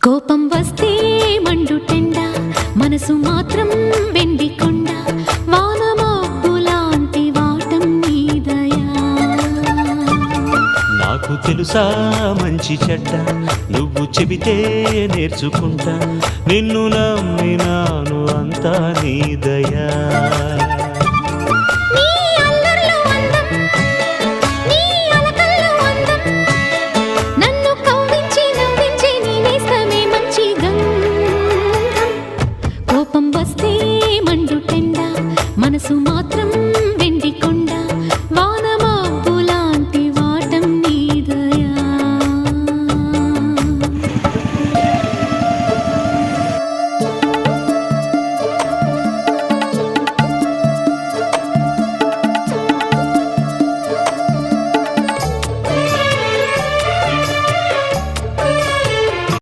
కోపం వస్తే మండుటెండ, మనసు మాత్రం వెండి కొండ, వానమబ్బు లాంటి వాటం నీ దయా. నాకు తెలుసా మంచి చెడ్డ, నువ్వు చెబితే నేర్చుకుంటా, నిన్ను నమ్మినాను అంతా నీ దయా.